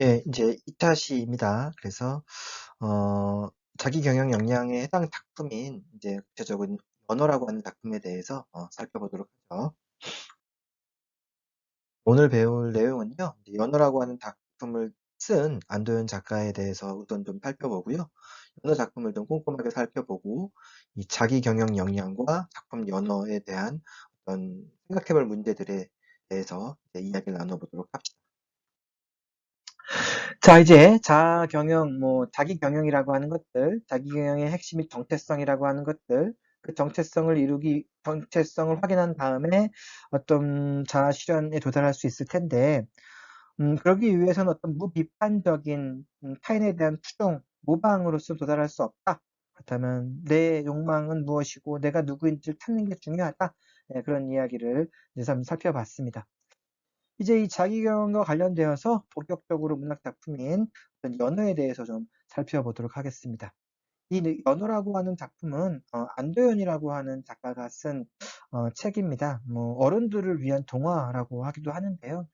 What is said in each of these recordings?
예, 이제 2차 시입니다. 그래서 자기 경영 역량에 해당 작품인 이제 구체적인 언어라고 하는 작품에 대해서 살펴보도록 하죠. 오늘 배울 내용은요, 이제 연어라고 하는 작품을 쓴 안도현 작가에 대해서 우선 좀 살펴보고요. 연어 작품을 좀 꼼꼼하게 살펴보고 이 자기 경영 역량과 작품 연어에 대한 어떤 생각해볼 문제들에 대해서 이제 이야기를 나눠보도록 합시다. 자, 이제 자경영, 자기 경영이라고 하는 것들, 자기 경영의 핵심이 정체성이라고 하는 것들, 그 정체성을 확인한 다음에 어떤 자아 실현에 도달할 수 있을 텐데, 그러기 위해서는 어떤 무비판적인 타인에 대한 추종, 모방으로서 도달할 수 없다. 그렇다면 내 욕망은 무엇이고 내가 누구인지를 찾는 게 중요하다. 예, 그런 이야기를 이제 한번 살펴봤습니다. 이제 이 자기경과 관련되어서 본격적으로 문학 작품인 어떤 연어에 대해서 좀 살펴보도록 하겠습니다. 이 연어라고 하는 작품은 안도현이라고 하는 작가가 쓴 책입니다. 어른들을 위한 동화라고 하기도 하는데요.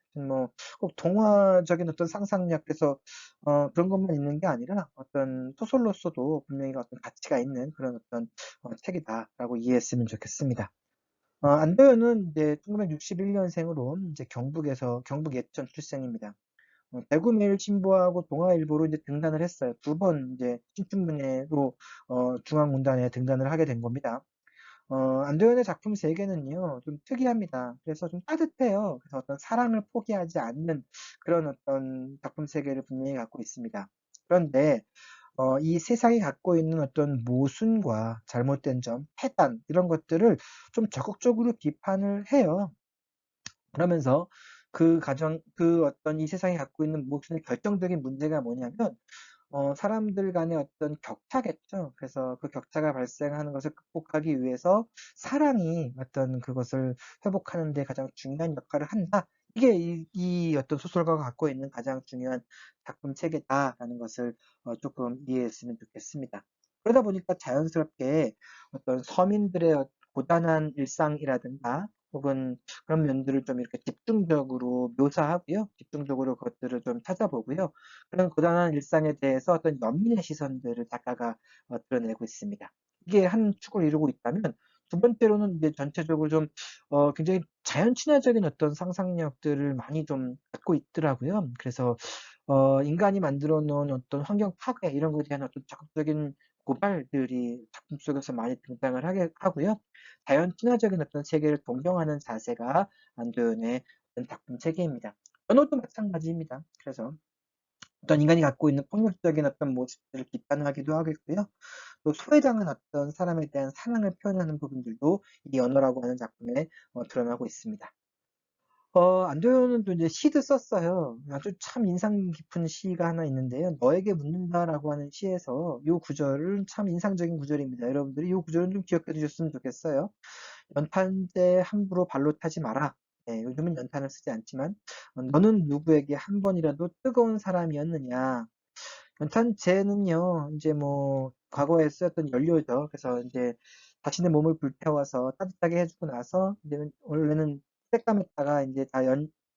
꼭 동화적인 어떤 상상력, 그래서 그런 것만 있는 게 아니라 어떤 소설로서도 분명히 어떤 가치가 있는 그런 어떤 책이다라고 이해했으면 좋겠습니다. 안도현은 이제 1961년생으로 이제 경북 예천 출생입니다. 대구매일신보하고 동아일보로 이제 등단을 했어요. 두 번 이제 신춘문예로 중앙문단에 등단을 하게 된 겁니다. 안도현의 작품 세계는요, 좀 특이합니다. 그래서 좀 따뜻해요. 그래서 어떤 사랑을 포기하지 않는 그런 어떤 작품 세계를 분명히 갖고 있습니다. 그런데 이 세상이 갖고 있는 어떤 모순과 잘못된 점, 패단 이런 것들을 좀 적극적으로 비판을 해요. 그러면서 그 어떤 이 세상이 갖고 있는 모순의 결정적인 문제가 뭐냐면 사람들 간의 어떤 격차겠죠. 그래서 그 격차가 발생하는 것을 극복하기 위해서 사랑이 어떤 그것을 회복하는 데 가장 중요한 역할을 한다. 이게 이 어떤 소설가가 갖고 있는 가장 중요한 작품 체계다라는 것을 조금 이해했으면 좋겠습니다. 그러다 보니까 자연스럽게 어떤 서민들의 고단한 일상이라든가 혹은 그런 면들을 좀 이렇게 집중적으로 묘사하고요. 집중적으로 그것들을 좀 찾아보고요. 그런 고단한 일상에 대해서 어떤 연민의 시선들을 작가가 드러내고 있습니다. 이게 한 축을 이루고 있다면 두 번째로는 이제 전체적으로 좀 굉장히 자연 친화적인 어떤 상상력들을 많이 좀 갖고 있더라고요. 그래서 인간이 만들어 놓은 어떤 환경 파괴 이런 것에 대한 어떤 적극적인 고발들이 작품 속에서 많이 등장을 하고요. 자연 친화적인 어떤 세계를 동경하는 자세가 안도현의 어떤 작품 체계입니다. 언어도 마찬가지입니다. 그래서 어떤 인간이 갖고 있는 폭력적인 어떤 모습들을 비판하기도 하겠고요. 또 소외당한 어떤 사람에 대한 사랑을 표현하는 부분들도 이 언어라고 하는 작품에 드러나고 있습니다. 안도현은 또 이제 시도 썼어요. 아주 참 인상 깊은 시가 하나 있는데요. 너에게 묻는다라고 하는 시에서 이 구절은 참 인상적인 구절입니다. 여러분들이 이 구절은 좀 기억해 두셨으면 좋겠어요. 연탄재 함부로 발로 타지 마라. 네, 요즘은 연탄을 쓰지 않지만 너는 누구에게 한 번이라도 뜨거운 사람이었느냐. 연탄재는요, 이제 과거에 쓰였던 연료죠. 그래서 이제 자신의 몸을 불태워서 따뜻하게 해주고 나서, 이제는 원래는 쬐감했다가 이제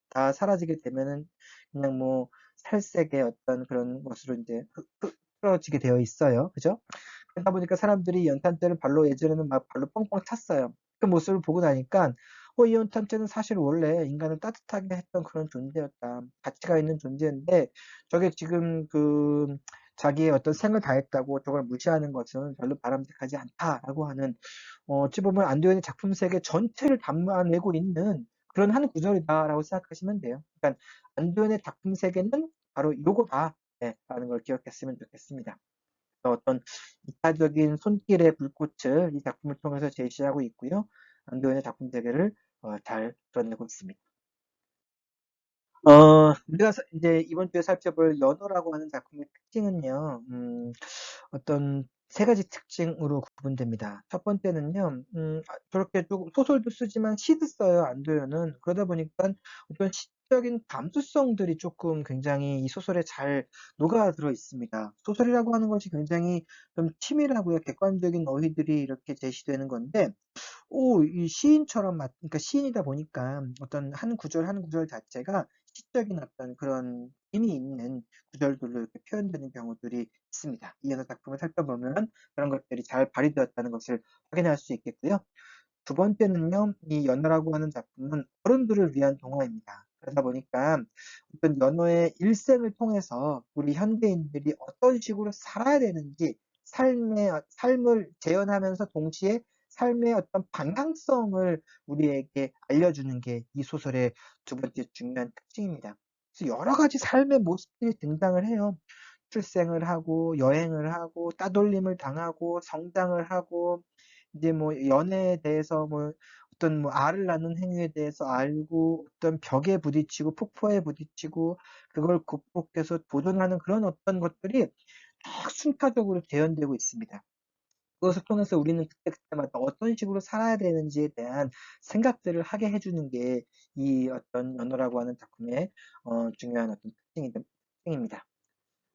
다 사라지게 되면은 그냥 살색의 어떤 그런 것으로 이제 흐트러지게 되어 있어요. 그죠? 그러다 보니까 사람들이 연탄재를 예전에는 막 발로 뻥뻥 찼어요. 그 모습을 보고 나니까, 이 연탄재는 사실 원래 인간을 따뜻하게 했던 그런 존재였다. 가치가 있는 존재인데, 저게 지금 자기의 어떤 생을 다했다고 저걸 무시하는 것은 별로 바람직하지 않다라고 하는, 어찌 보면 안도현의 작품 세계 전체를 담아내고 있는 그런 한 구절이다라고 생각하시면 돼요. 그러니까 안도현의 작품 세계는 바로 요거다. 네, 라는 걸 기억했으면 좋겠습니다. 어떤 이타적인 손길의 불꽃을 이 작품을 통해서 제시하고 있고요. 안도현의 작품 세계를 잘 드러내고 있습니다. 우리가 이제 이번 주에 살펴볼 연호라고 하는 작품의 특징은요, 어떤 세 가지 특징으로 구분됩니다. 첫 번째는요, 저렇게 조금 소설도 쓰지만 시도 써요, 안도현은. 그러다 보니까 어떤 시적인 감수성들이 조금 굉장히 이 소설에 잘 녹아들어 있습니다. 소설이라고 하는 것이 굉장히 좀 치밀하고요, 객관적인 어휘들이 이렇게 제시되는 건데, 이 시인처럼 그러니까 시인이다 보니까 어떤 한 구절 한 구절 자체가 시적인 어떤 그런 힘이 있는 구절들로 이렇게 표현되는 경우들이 있습니다. 이 연어 작품을 살펴보면 그런 것들이 잘 발휘되었다는 것을 확인할 수 있겠고요. 두 번째는요, 이 연어라고 하는 작품은 어른들을 위한 동화입니다. 그러다 보니까 어떤 연어의 일생을 통해서 우리 현대인들이 어떤 식으로 살아야 되는지 삶을 재현하면서 동시에 삶의 어떤 방향성을 우리에게 알려주는 게 이 소설의 두 번째 중요한 특징입니다. 그래서 여러 가지 삶의 모습들이 등장을 해요. 출생을 하고 여행을 하고 따돌림을 당하고 성장을 하고 이제 뭐 연애에 대해서 뭐 어떤 뭐 알을 낳는 행위에 대해서 알고 어떤 벽에 부딪히고 폭포에 부딪히고 그걸 극복해서 도전하는 그런 어떤 것들이 쭉 순차적으로 재현되고 있습니다. 그것을 통해서 우리는 그때그때마다 어떤 식으로 살아야 되는지에 대한 생각들을 하게 해주는 게 이 어떤 연어라고 하는 작품의 중요한 어떤 특징입니다.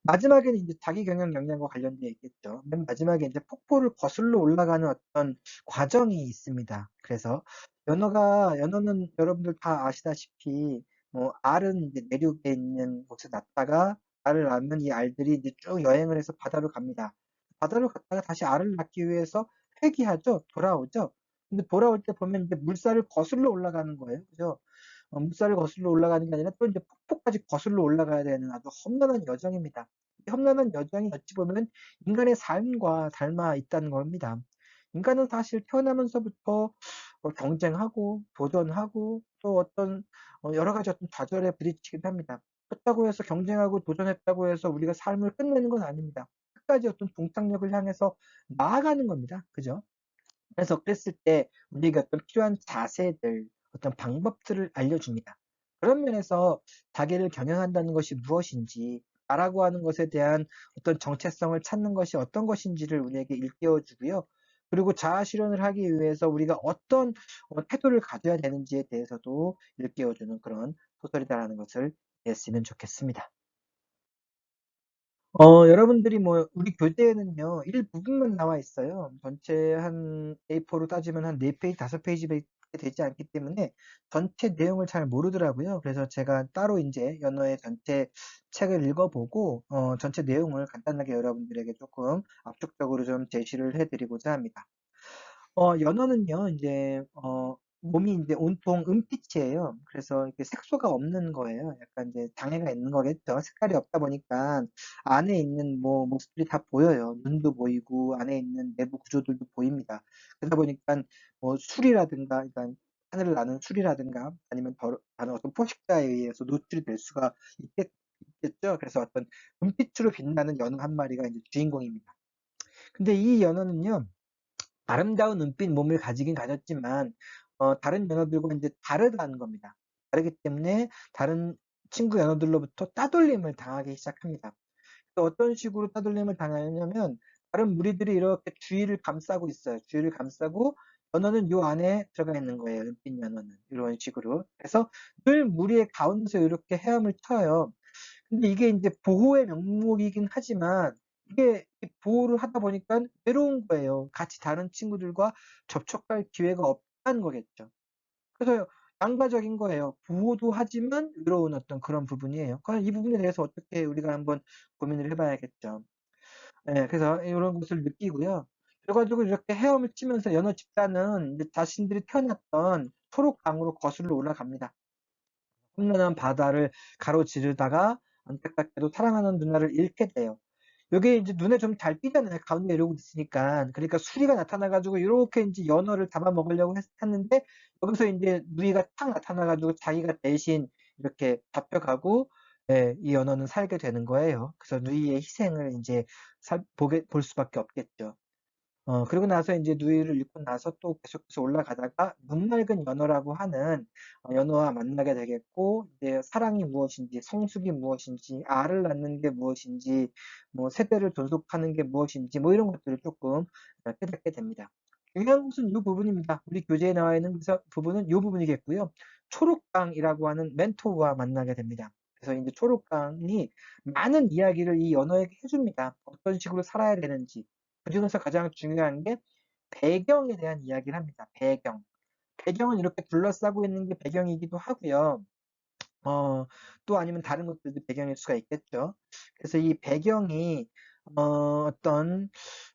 마지막에는 이제 자기 경영 역량과 관련되어 있겠죠. 맨 마지막에 이제 폭포를 거슬러 올라가는 어떤 과정이 있습니다. 그래서 연어는 여러분들 다 아시다시피 뭐 알은 이제 내륙에 있는 곳에 낳다가 알을 낳으면 이 알들이 이제 쭉 여행을 해서 바다로 갑니다. 바다로 갔다가 다시 알을 낳기 위해서 회귀하죠. 돌아오죠. 근데 돌아올 때 보면 이제 물살을 거슬러 올라가는 거예요. 그죠? 물살을 거슬러 올라가는 게 아니라 또 이제 폭포까지 거슬러 올라가야 되는 아주 험난한 여정입니다. 이 험난한 여정이 어찌 보면 인간의 삶과 닮아 있다는 겁니다. 인간은 사실 태어나면서부터 경쟁하고 도전하고 또 어떤 여러 가지 어떤 좌절에 부딪히기도 합니다. 그렇다고 해서 경쟁하고 도전했다고 해서 우리가 삶을 끝내는 건 아닙니다. 끝까지 어떤 동창력을 향해서 나아가는 겁니다. 그죠? 그래서 그랬을 때 우리가 어떤 필요한 자세들, 어떤 방법들을 알려줍니다. 그런 면에서 자기를 경영한다는 것이 무엇인지, 나라고 하는 것에 대한 어떤 정체성을 찾는 것이 어떤 것인지를 우리에게 일깨워 주고요. 그리고 자아 실현을 하기 위해서 우리가 어떤 태도를 가져야 되는지에 대해서도 일깨워 주는 그런 소설이다라는 것을 이해했으면 좋겠습니다. 여러분들이 뭐 우리 교재에는요. 일부분만 나와 있어요. 전체 한 A4로 따지면 한 4 페이지, 5 페이지밖에 되지 않기 때문에 전체 내용을 잘 모르더라고요. 그래서 제가 따로 인제 연어의 전체 책을 읽어 보고 전체 내용을 간단하게 여러분들에게 쪼끔 압축적으로 좀 제시를 해 드리고자 합니다. 연어는요 인제 몸이 인제 온통 은빛이에요. 그래서 이렇게 색소가 없는 거예요. 약간 이제 장애가 있는 거겠죠. 색깔이 없다 보니까 안에 있는 뭐 모습들이 다 보여요. 눈도 보이고 안에 있는 내부 구조들도 보입니다. 그러다 보니깐 뭐 술이라든가 그러니깐 하늘을 나는 술이라든가 아니면 다른 어떤 포식자에 의해서 노출이 될 수가 있겠죠. 그래서 어떤 은빛으로 빛나는 연어 한 마리가 인제 주인공입니다. 근데 이 연어는요 아름다운 은빛 몸을 가지긴 가졌지만 다른 연어들과 인제 다르다는 겁니다. 다르기 때문에 다른 친구 연어들로부터 따돌림을 당하기 시작합니다. 또 어떤 식으로 따돌림을 당하냐면 다른 무리들이 이렇게 주위를 감싸고 있어요. 주위를 감싸고 연어는 요 안에 들어가 있는 거예요, 은빛 연어는. 이런 식으로. 그래서 늘 무리의 가운데서 이렇게 헤엄을 쳐요. 근데 이게 인제 보호의 명목이긴 하지만 이게 이 보호를 하다 보니깐 외로운 거예요. 같이 다른 친구들과 접촉할 기회가 없다는 거겠죠. 그래서 양가적인 거예요. 보호도 하지만 외로운 어떤 그런 부분이에요. 과연 이 부분에 대해서 어떻게 우리가 한번 고민을 해 봐야겠죠. 예. 그래서 요런 것을 느끼고요. 그래 가지고 이렇게 헤엄을 치면서 연어 집단은 이제 자신들이 태어났던 초록강으로 거슬러 올라갑니다. 험난한 바다를 가로지르다가 안타깝게도 사랑하는 누나를 잃게 돼요. 요게 인제 눈에 좀 잘 띄잖아요, 가운데 이러고 있으니깐. 그러니까 수리가 나타나 가지고 요렇게 인제 연어를 잡아먹으려고 했는데 여기서 인제 누이가 탁 나타나 가지고 자기가 대신 이렇게 잡혀가고 예 이 연어는 살게 되는 거예요. 그래서 누이의 희생을 인제 볼 수밖에 없겠죠. 그러고 나서 인제 누이를 잃고 나서 또 계속해서 올라가다가 눈맑은 연어라고 하는 연어와 만나게 되겠고 이제 사랑이 무엇인지, 성숙이 무엇인지, 알을 낳는 게 무엇인지, 뭐 세대를 존속하는 게 무엇인지 뭐 이런 것들을 쪼끔 깨닫게 됩니다. 중요한 것은 요 부분입니다. 우리 교재에 나와 있는 부분은 요 부분이겠고요. 초록강이라고 하는 멘토와 만나게 됩니다. 그래서 인제 초록강이 많은 이야기를 이 연어에게 해 줍니다. 어떤 식으로 살아야 되는지. 그중에서 가장 중요한 게 배경에 대한 이야기를 합니다. 배경. 배경은 이렇게 둘러싸고 있는 게 배경이기도 하고요. 어, 또 아니면 다른 것들도 배경일 수가 있겠죠. 그래서 이 배경이 어떤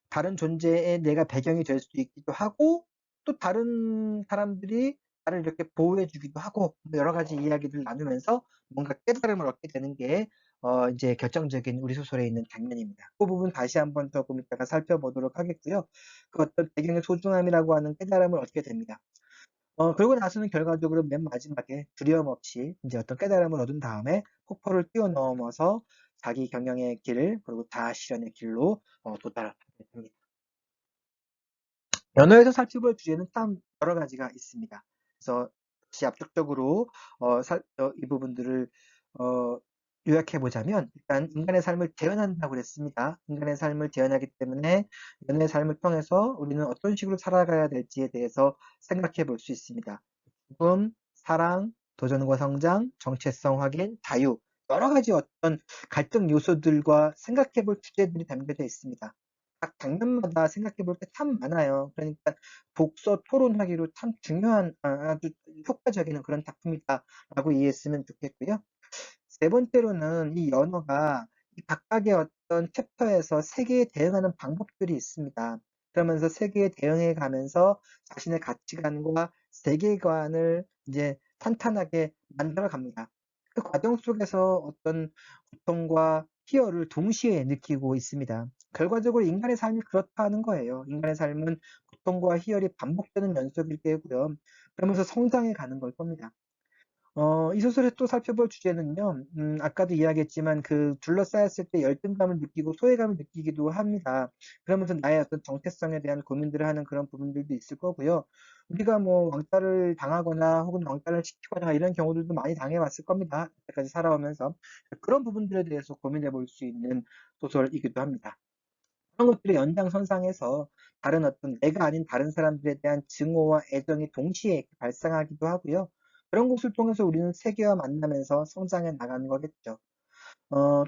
다른 존재의 내가 배경이 될 수도 있기도 하고 또 다른 사람들이 나를 이렇게 보호해 주기도 하고 뭐 여러 가지 이야기를 나누면서 뭔가 깨달음을 얻게 되는 게 이제 결정적인 우리 소설에 있는 장면입니다. 그 부분 다시 한번 조금 이따가 살펴보도록 하겠고요. 그 어떤 배경의 소중함이라고 하는 깨달음을 얻게 됩니다. 그러고 나서는 결과적으로 맨 마지막에 두려움 없이 이제 어떤 깨달음을 얻은 다음에 폭포를 뛰어넘어서 자기 경영의 길, 그리고 자아 실현의 길로 도달하게 됩니다. 연어에서 살펴볼 주제는 참 여러 가지가 있습니다. 그래서 다시 압축적으로 이 부분들을 어, 요약해 보자면 일단 인간의 삶을 재현한다고 그랬습니다. 인간의 삶을 재현하기 때문에 연어의 삶을 통해서 우리는 어떤 식으로 살아가야 될지에 대해서 생각해 볼 수 있습니다. 죽음, 사랑, 도전과 성장, 정체성 확인, 자유 여러 가지 어떤 갈등 요소들과 생각해 볼 주제들이 담겨져 있습니다. 각 장면마다 생각해 볼 게 참 많아요. 그러니까 독서 토론하기로 참 중요한 아주 효과적인 그런 작품이다라고 이해했으면 좋겠고요. 세 번째로는 이 연어가 이 각각의 어떤 챕터에서 세계에 대응하는 방법들이 있습니다. 그러면서 세계에 대응해 가면서 자신의 가치관과 세계관을 이제 탄탄하게 만들어 갑니다. 그 과정 속에서 어떤 고통과 희열을 동시에 느끼고 있습니다. 결과적으로 인간의 삶이 그렇다는 거예요. 인간의 삶은 고통과 희열이 반복되는 연속일 때고요. 그러면서 성장해 가는 걸 겁니다. 이 소설에서 또 살펴볼 주제는요, 아까도 이야기했지만 그 둘러싸였을 때 열등감을 느끼고 소외감을 느끼기도 합니다. 그러면서 나의 어떤 정체성에 대한 고민들을 하는 그런 부분들도 있을 거고요. 우리가 뭐 왕따를 당하거나 혹은 왕따를 시키거나 이런 경우들도 많이 당해왔을 겁니다. 여태까지 살아오면서. 그런 부분들에 대해서 고민해 볼 수 있는 소설이기도 합니다. 그런 것들의 연장선상에서 다른 어떤 내가 아닌 다른 사람들에 대한 증오와 애정이 동시에 발생하기도 하고요. 그런 것을 통해서 우리는 세계와 만나면서 성장해 나가는 거겠죠.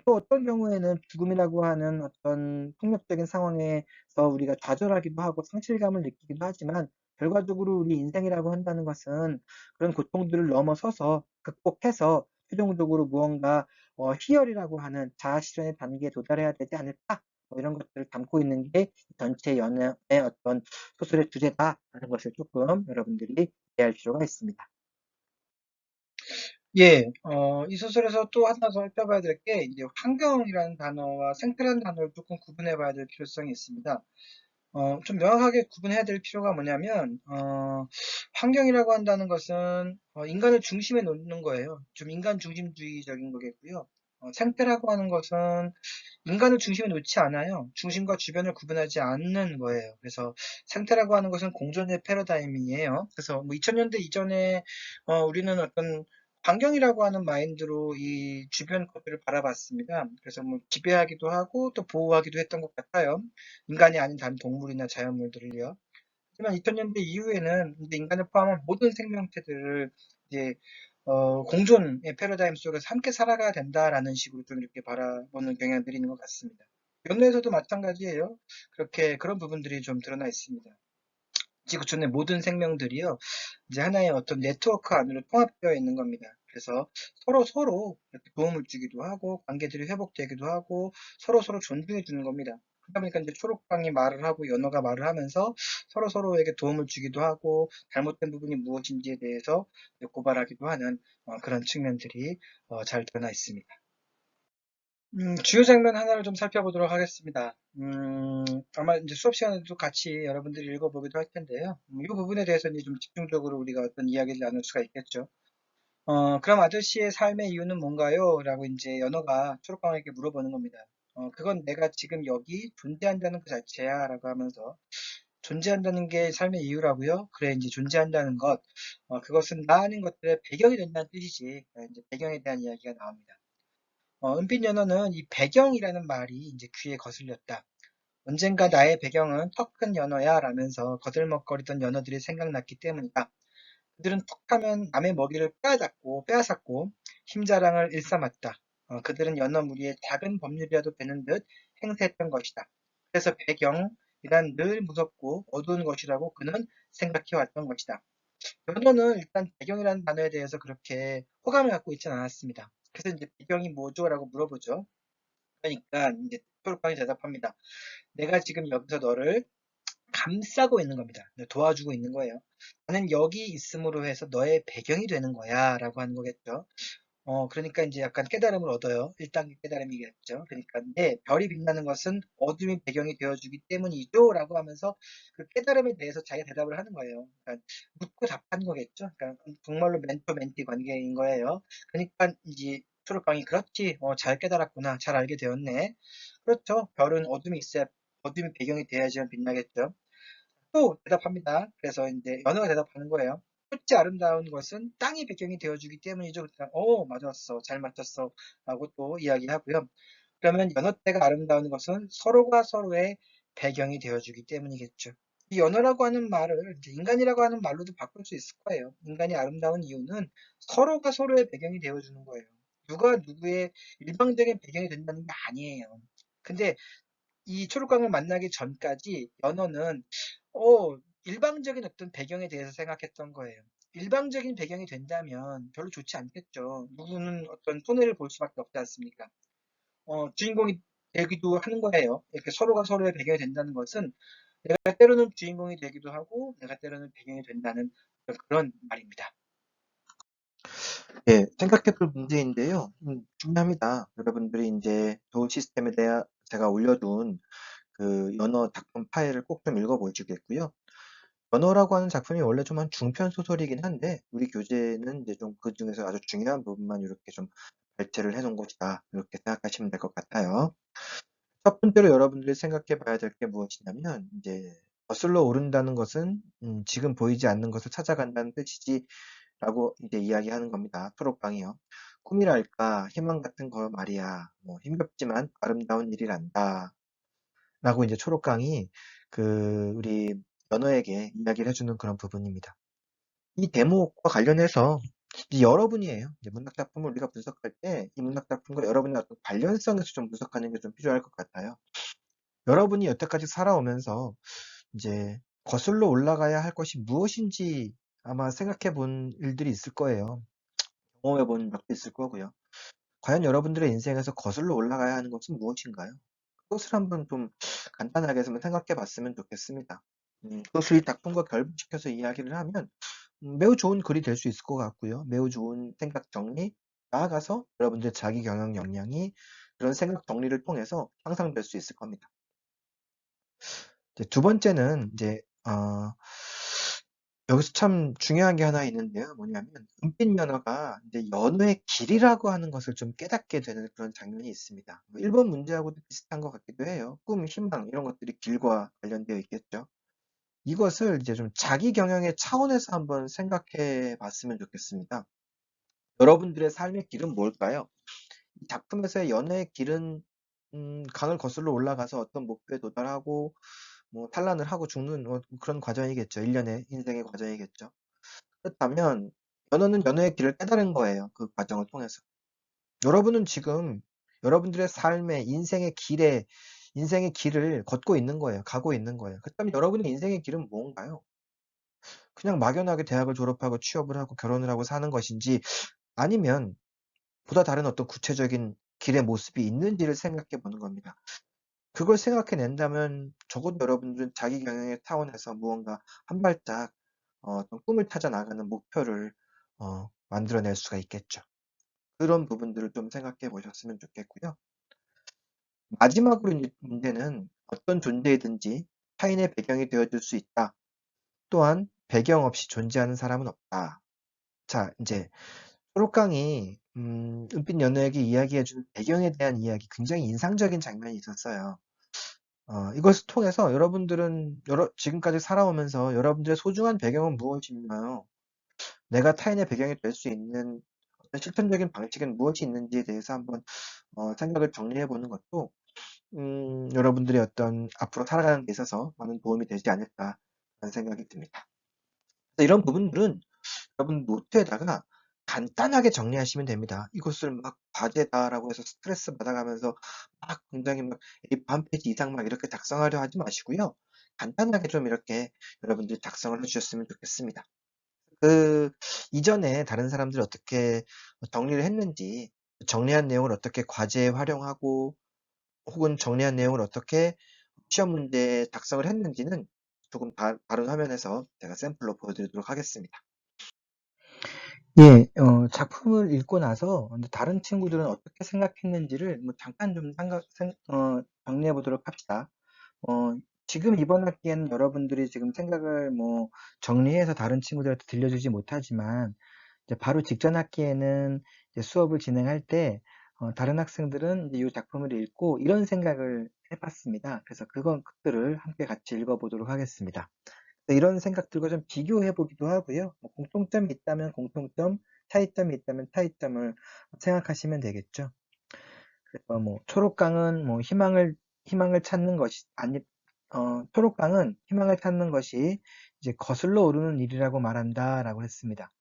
또 어떤 경우에는 죽음이라고 하는 어떤 폭력적인 상황에서 우리가 좌절하기도 하고 상실감을 느끼기도 하지만 결과적으로 우리 인생이라고 한다는 것은 그런 고통들을 넘어서서 극복해서 최종적으로 무언가 희열이라고 하는 자아 실현의 단계에 도달해야 되지 않을까? 뭐 이런 것들을 담고 있는 게 전체 연애의 어떤 소설의 주제다라는 것을 조금 여러분들이 이해할 필요가 있습니다. 예, 이 소설에서 또 하나 더 살펴봐야 될 게, 이제 환경이라는 단어와 생태라는 단어를 조금 구분해 봐야 될 필요성이 있습니다. 좀 명확하게 구분해야 될 필요가 뭐냐면, 환경이라고 한다는 것은, 인간을 중심에 놓는 거예요. 좀 인간 중심주의적인 거겠고요. 생태라고 하는 것은 인간을 중심에 놓지 않아요. 중심과 주변을 구분하지 않는 거예요. 그래서 생태라고 하는 것은 공존의 패러다임이에요. 그래서 뭐 2000년대 이전에 우리는 어떤 환경이라고 하는 마인드로 이 주변 것들을 바라봤습니다. 그래서 뭐 지배하기도 하고 또 보호하기도 했던 것 같아요. 인간이 아닌 다른 동물이나 자연물들을요. 하지만 2000년대 이후에는 이제 인간을 포함한 모든 생명체들을 이제 공존의 패러다임 속에서 함께 살아가야 된다라는 식으로 좀 이렇게 바라보는 경향들이 있는 것 같습니다. 연애에서도 마찬가지예요. 그렇게 그런 부분들이 좀 드러나 있습니다. 지구촌의 모든 생명들이요, 이제 하나의 어떤 네트워크 안으로 통합되어 있는 겁니다. 그래서 서로 이렇게 도움을 주기도 하고, 관계들이 회복되기도 하고, 서로 존중해 주는 겁니다. 그러다 보니까 이제 초록빵이 말을 하고 연어가 말을 하면서 서로에게 도움을 주기도 하고, 잘못된 부분이 무엇인지에 대해서 고발하기도 하는 그런 측면들이 잘 드러나 있습니다. 주요 장면 하나를 좀 살펴보도록 하겠습니다. 아마 이제 수업 시간에도 같이 여러분들이 읽어보기도 할 텐데요. 이 부분에 대해서 이제 좀 집중적으로 우리가 어떤 이야기를 나눌 수가 있겠죠. 그럼 아저씨의 삶의 이유는 뭔가요? 라고 이제 연어가 초록방에게 물어보는 겁니다. 그건 내가 지금 여기 존재한다는 그 자체야. 라고 하면서 존재한다는 게 삶의 이유라고요? 그래, 이제 존재한다는 것. 그것은 나 아닌 것들의 배경이 된다는 뜻이지. 이제 배경에 대한 이야기가 나옵니다. 은빛 연어는 이 배경이라는 말이 이제 귀에 거슬렸다. 언젠가 나의 배경은 턱 큰 연어야 라면서 거들먹거리던 연어들이 생각났기 때문이다. 그들은 턱하면 남의 먹이를 빼앗았고 힘자랑을 일삼았다. 그들은 연어 무리의 작은 법률이라도 되는 듯 행세했던 것이다. 그래서 배경이란 늘 무섭고 어두운 것이라고 그는 생각해왔던 것이다. 연어는 일단 배경이라는 단어에 대해서 그렇게 호감을 갖고 있지는 않았습니다. 그래서 이제 배경이 뭐죠? 라고 물어보죠. 그러니까 이제 토르빵이 대답합니다. 내가 지금 여기서 너를 감싸고 있는 겁니다. 도와주고 있는 거예요. 나는 여기 있음으로 해서 너의 배경이 되는 거야. 라고 하는 거겠죠. 그러니까 이제 약간 깨달음을 얻어요. 1단계 깨달음이겠죠. 그러니까 네, 별이 빛나는 것은 어둠이 배경이 되어주기 때문이죠. 라고 하면서 그 깨달음에 대해서 자기가 대답을 하는 거예요. 그러니까 묻고 답하는 거겠죠. 그러니까 정말로 멘토 멘티 관계인 거예요. 그러니까 이제 초록방이 그렇지, 잘 깨달았구나, 잘 알게 되었네. 그렇죠. 별은 어둠이 있어야 어둠이 배경이 돼야지만 빛나겠죠. 또 대답합니다. 그래서 이제 연어가 대답하는 거예요. 꽃이 아름다운 것은 땅이 배경이 되어주기 때문이죠. 그러니까, 맞았어. 잘 맞췄어. 라고 또 이야기하고요. 그러면 연어떼가 아름다운 것은 서로가 서로의 배경이 되어주기 때문이겠죠. 이 연어라고 하는 말을 이제 인간이라고 하는 말로도 바꿀 수 있을 거예요. 인간이 아름다운 이유는 서로가 서로의 배경이 되어주는 거예요. 누가 누구의 일방적인 배경이 된다는 게 아니에요. 근데 이 초록광을 만나기 전까지 연어는 일방적인 어떤 배경에 대해서 생각했던 거예요. 일방적인 배경이 된다면 별로 좋지 않겠죠. 누구는 어떤 손해를 볼 수밖에 없지 않습니까? 주인공이 되기도 하는 거예요. 이렇게 서로가 서로의 배경이 된다는 것은 내가 때로는 주인공이 되기도 하고 내가 때로는 배경이 된다는 그런 말입니다. 예, 생각해 볼 문제인데요. 중요합니다. 여러분들이 이제 도우 시스템에 대해 제가 올려둔 그 연어 작품 파일을 꼭 좀 읽어보시겠고요. 연어라고 하는 작품이 원래 좀 한 중편 소설이긴 한데, 우리 교재는 이제 좀 그 중에서 아주 중요한 부분만 이렇게 좀 발췌를 해놓은 것이다. 이렇게 생각하시면 될 것 같아요. 첫 번째로 여러분들이 생각해 봐야 될 게 무엇이냐면, 이제 거슬러 오른다는 것은 지금 보이지 않는 것을 찾아간다는 뜻이지 라고 이제 이야기하는 겁니다. 초록방이요. 꿈이랄까 희망 같은 거 말이야. 뭐 힘겹지만 아름다운 일이란다. 라고 이제 초록강이 그 우리 연어에게 이야기를 해주는 그런 부분입니다. 이 대목과 관련해서 이제 여러분이에요. 이제 문학 작품을 우리가 분석할 때 이 문학 작품과 여러분의 어떤 관련성에서 좀 분석하는 게 좀 필요할 것 같아요. 여러분이 여태까지 살아오면서 이제 거슬러 올라가야 할 것이 무엇인지 아마 생각해 본 일들이 있을 거예요. 경험해 본 적도 있을 거고요. 과연 여러분들의 인생에서 거슬러 올라가야 하는 것은 무엇인가요? 그것을 한번 좀 간단하게 좀 생각해 봤으면 좋겠습니다. 그것을 이 작품과 결부시켜서 이야기를 하면 매우 좋은 글이 될 수 있을 것 같고요. 매우 좋은 생각 정리, 나아가서 여러분들의 자기 경영 역량이 그런 생각 정리를 통해서 향상될 수 있을 겁니다. 이제 두 번째는 이제 여기서 참 중요한 게 하나 있는데요. 뭐냐면 은빛 연어가 이제 연어의 길이라고 하는 것을 좀 깨닫게 되는 그런 장면이 있습니다. 뭐 1번 문제하고도 비슷한 것 같기도 해요. 꿈, 희망 이런 것들이 길과 관련되어 있겠죠. 이것을 이제 좀 자기 경영의 차원에서 한번 생각해 봤으면 좋겠습니다. 여러분들의 삶의 길은 뭘까요? 이 작품에서의 연애의 길은 강을 거슬러 올라가서 어떤 목표에 도달하고 뭐 탄란을 하고 죽는 그런 과정이겠죠. 일련의 인생의 과정이겠죠. 그렇다면 연어는 연애의 길을 깨달은 거예요. 그 과정을 통해서. 여러분은 지금 여러분들의 삶의 인생의 길을 걷고 있는 거예요. 가고 있는 거예요. 그렇다면 여러분의 인생의 길은 뭔가요? 그냥 막연하게 대학을 졸업하고 취업을 하고 결혼을 하고 사는 것인지 아니면 보다 다른 어떤 구체적인 길의 모습이 있는지를 생각해 보는 겁니다. 그걸 생각해 낸다면 적어도 여러분들은 자기 경영의 차원에서 무언가 한 발짝 어떤 꿈을 찾아 나가는 목표를 만들어낼 수가 있겠죠. 그런 부분들을 좀 생각해 보셨으면 좋겠고요. 마지막으로 이제 문제는 어떤 존재이든지 타인의 배경이 되어줄 수 있다. 또한 배경 없이 존재하는 사람은 없다. 자, 이제 초록강이 은빛 연어에게 이야기해주는 배경에 대한 이야기, 굉장히 인상적인 장면이 있었어요. 이것을 통해서 여러분들은 지금까지 살아오면서 여러분들의 소중한 배경은 무엇인가요? 내가 타인의 배경이 될 수 있는 어떤 실천적인 방식은 무엇이 있는지에 대해서 한번 생각을 정리해 보는 것도 여러분들의 어떤 앞으로 살아가는 데 있어서 많은 도움이 되지 않을까 하는 생각이 듭니다. 그래서 이런 부분들은 여러분 노트에다가 간단하게 정리하시면 됩니다. 이것을 막 과제다라고 해서 스트레스 받아가면서 막 굉장히 막 한 페이지 이상 막 이렇게 작성하려 하지 마시고요. 간단하게 좀 이렇게 여러분들이 작성을 해주셨으면 좋겠습니다. 그 이전에 다른 사람들이 어떻게 정리를 했는지, 정리한 내용을 어떻게 과제에 활용하고 혹은 정리한 내용을 어떻게 시험 문제에 작성을 했는지는 조금 다른 화면에서 제가 샘플로 보여드리도록 하겠습니다. 예, 작품을 읽고 나서 이제 다른 친구들은 어떻게 생각했는지를 뭐 잠깐 좀 정리해 보도록 합시다. 어, 지금 이번 학기에는 여러분들이 지금 생각을 뭐 정리해서 다른 친구들한테 들려주지 못하지만, 이제 바로 직전 학기에는 이제 수업을 진행할 때, 다른 학생들은 이제 이 작품을 읽고 이런 생각을 해봤습니다. 그래서 그것들을 함께 같이 읽어보도록 하겠습니다. 이런 생각들과 좀 비교해 보기도 하고요. 뭐 공통점이 있다면 공통점, 차이점이 있다면 차이점을 생각하시면 되겠죠. 그래서 뭐 초록강은 뭐 희망을 찾는 것이 아니 초록강은 희망을 찾는 것이 이제 거슬러 오르는 일이라고 말한다라고 했습니다.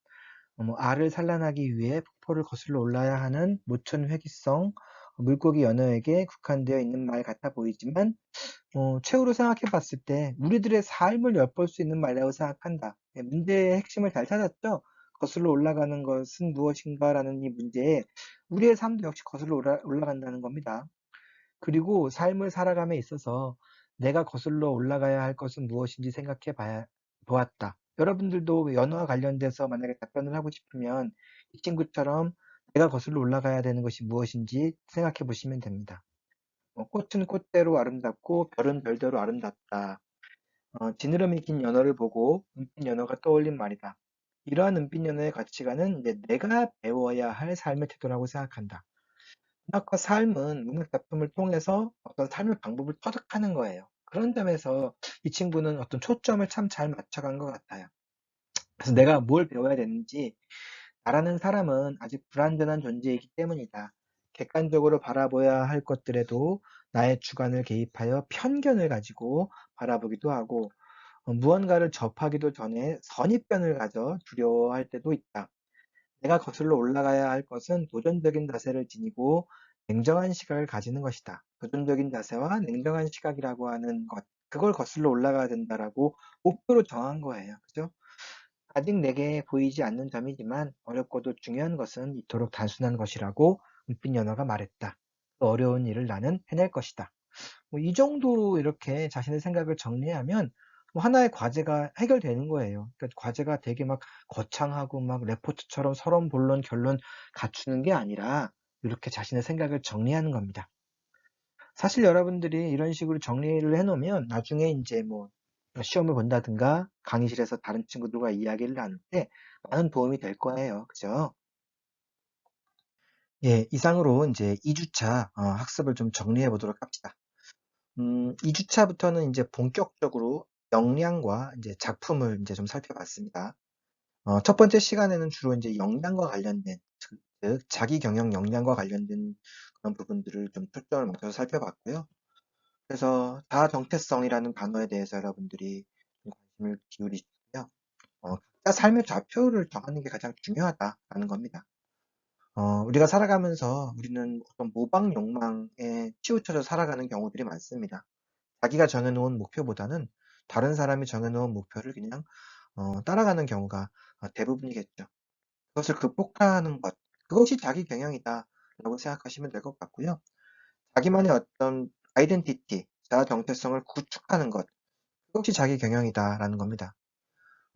뭐 알을 산란하기 위해 폭포를 거슬러 올라야 하는 모천 회귀성 물고기 연어에게 국한되어 있는 말 같아 보이지만, 최후로 생각해 봤을 때 우리들의 삶을 엿볼 수 있는 말이라고 생각한다. 예, 문제의 핵심을 잘 찾았죠? 거슬러 올라가는 것은 무엇인가라는 이 문제에 우리의 삶도 역시 거슬러 올라간다는 겁니다. 그리고 삶을 살아감에 있어서 내가 거슬러 올라가야 할 것은 무엇인지 보았다. 여러분들도 연어와 관련돼서 만약에 답변을 하고 싶으면 이 친구처럼 내가 거슬러 올라가야 되는 것이 무엇인지 생각해 보시면 됩니다. 꽃은 꽃대로 아름답고 별은 별대로 아름답다. 지느러미 긴 연어를 보고 은빛 연어가 떠올린 말이다. 이러한 은빛 연어의 가치관은 이제 내가 배워야 할 삶의 태도라고 생각한다. 문학과 삶은 문학 작품을 통해서 어떤 삶의 방법을 터득하는 거예요. 그런 점에서 이 친구는 어떤 초점을 참 잘 맞춰간 것 같아요. 그래서 내가 뭘 배워야 되는지, 나라는 사람은 아직 불완전한 존재이기 때문이다. 객관적으로 바라봐야 할 것들에도 나의 주관을 개입하여 편견을 가지고 바라보기도 하고, 무언가를 접하기도 전에 선입견을 가져 두려워할 때도 있다. 내가 거슬러 올라가야 할 것은 도전적인 자세를 지니고 냉정한 시각을 가지는 것이다. 도전적인 자세와 냉정한 시각이라고 하는 것, 그걸 거슬러 올라가야 된다라고 목표로 정한 거예요. 그죠? 아직 내게 보이지 않는 점이지만 어렵고도 중요한 것은 이토록 단순한 것이라고 은빛 연어가 말했다. 그 어려운 일을 나는 해낼 것이다. 뭐 이 정도로 이렇게 자신의 생각을 정리하면 뭐 하나의 과제가 해결되는 거예요. 그러니까 과제가 되게 막 거창하고 막 레포트처럼 서론, 본론, 결론 갖추는 게 아니라 이렇게 자신의 생각을 정리하는 겁니다. 사실 여러분들이 이런 식으로 정리를 해놓으면 나중에 이제 뭐 시험을 본다든가 강의실에서 다른 친구들과 이야기를 나눌 때 많은 도움이 될 거예요. 그죠? 예, 이상으로 이제 2주차 학습을 좀 정리해 보도록 합시다. 2주차부터는 이제 본격적으로 역량과 이제 작품을 이제 좀 살펴봤습니다. 첫 번째 시간에는 주로 이제 역량과 관련된, 즉, 자기 경영 역량과 관련된 그런 부분들을 좀 초점을 맞춰서 살펴봤고요. 그래서 다정체성이라는 단어에 대해서 여러분들이 좀 관심을 기울이시고요. 각자 삶의 좌표를 정하는 게 가장 중요하다라는 겁니다. 우리가 살아가면서 우리는 어떤 모방 욕망에 치우쳐져 살아가는 경우들이 많습니다. 자기가 정해놓은 목표보다는 다른 사람이 정해놓은 목표를 그냥 따라가는 경우가 대부분이겠죠. 그것을 극복하는 것, 그것이 자기 경영이다 라고 생각하시면 될 것 같고요. 자기만의 어떤 아이덴티티, 자아 정체성을 구축하는 것, 그것이 자기 경영이다라는 겁니다.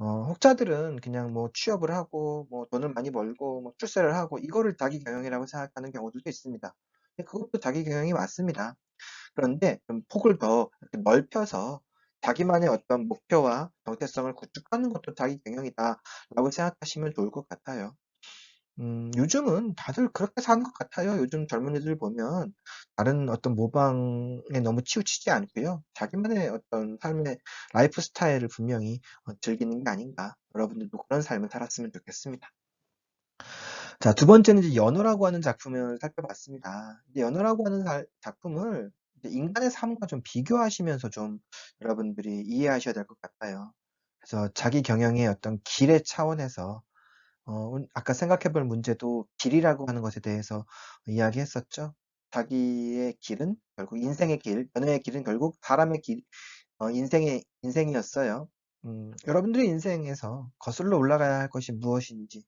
혹자들은 그냥 뭐 취업을 하고 뭐 돈을 많이 벌고 뭐 출세를 하고 이거를 자기 경영이라고 생각하는 경우들도 있습니다. 근데 그것도 자기 경영이 맞습니다. 그런데 좀 폭을 더 이렇게 넓혀서 자기만의 어떤 목표와 정체성을 구축하는 것도 자기 경영이다라고 생각하시면 좋을 것 같아요. 요즘은 다들 그렇게 사는 것 같아요. 요즘 젊은이들 보면 다른 어떤 모방에 너무 치우치지 않고요. 자기만의 어떤 삶의 라이프 스타일을 분명히 즐기는 게 아닌가. 여러분들도 그런 삶을 살았으면 좋겠습니다. 자, 두 번째는 이제 연어라고 하는 작품을 살펴봤습니다. 이제 연어라고 하는 작품을 이제 인간의 삶과 좀 비교하시면서 좀 여러분들이 이해하셔야 될 것 같아요. 그래서 자기 경영의 어떤 길의 차원에서 아까 생각해 볼 문제도 길이라고 하는 것에 대해서 이야기했었죠. 자기의 길은 결국 인생의 길, 연애의 길은 결국 사람의 길, 인생이었어요. 여러분들의 인생에서 거슬러 올라가야 할 것이 무엇인지,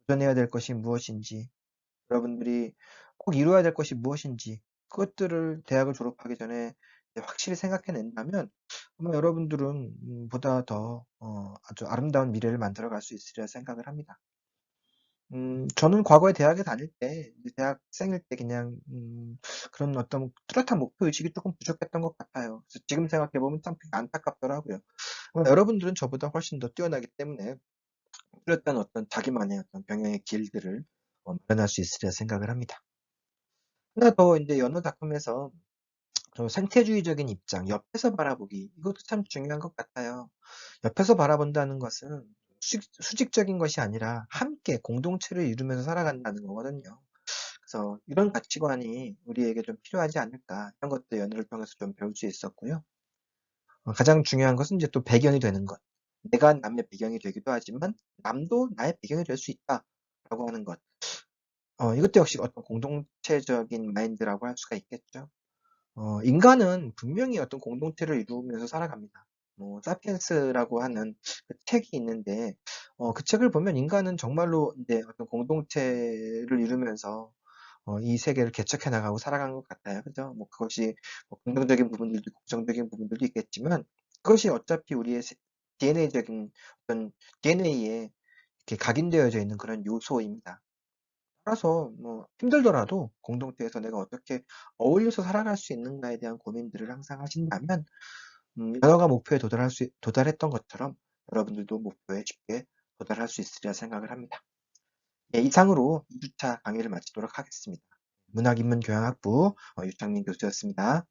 도전해야 될 것이 무엇인지, 여러분들이 꼭 이루어야 될 것이 무엇인지, 그것들을 대학을 졸업하기 전에 이제 확실히 생각해낸다면, 아마 여러분들은 보다 더 아주 아름다운 미래를 만들어갈 수 있으리라 생각을 합니다. 저는 과거에 대학에 다닐 때, 이제 대학생일 때 그냥 그런 어떤 뚜렷한 목표 의식이 조금 부족했던 것 같아요. 그래서 지금 생각해보면 참 안타깝더라고요. 여러분들은 저보다 훨씬 더 뛰어나기 때문에 뚜렷한 어떤 자기만의 어떤 병행의 길들을 마련할 수 있으리라 생각을 합니다. 하나 더 이제 연어 작품에서 좀 생태주의적인 입장, 옆에서 바라보기, 이것도 참 중요한 것 같아요. 옆에서 바라본다는 것은 수직적인 것이 아니라 함께 공동체를 이루면서 살아간다는 거거든요. 그래서 이런 가치관이 우리에게 좀 필요하지 않을까, 이런 것도 연애를 통해서 좀 배울 수 있었고요. 가장 중요한 것은 이제 또 배경이 되는 것. 내가 남의 배경이 되기도 하지만 남도 나의 배경이 될 수 있다라고 하는 것. 이것도 역시 어떤 공동체적인 마인드라고 할 수가 있겠죠. 인간은 분명히 어떤 공동체를 이루면서 살아갑니다. 사피엔스라고 하는 그 책이 있는데, 그 책을 보면 인간은 정말로 이제 어떤 공동체를 이루면서 이 세계를 개척해 나가고 살아가는 것 같아요. 그죠? 뭐 그것이 뭐 긍정적인 부분들도 있고 부정적인 부분들도 있겠지만, 그것이 어차피 우리의 DNA적인 어떤 DNA에 이렇게 각인되어져 있는 그런 요소입니다. 따라서 뭐 힘들더라도 공동체에서 내가 어떻게 어울려서 살아갈 수 있는가에 대한 고민들을 항상 하신다면 연어가 목표에 도달했던 것처럼 여러분들도 목표에 쉽게 도달할 수 있으리라 생각을 합니다. 예, 이상으로 2주차 강의를 마치도록 하겠습니다. 문학인문교양학부 유창민 교수였습니다.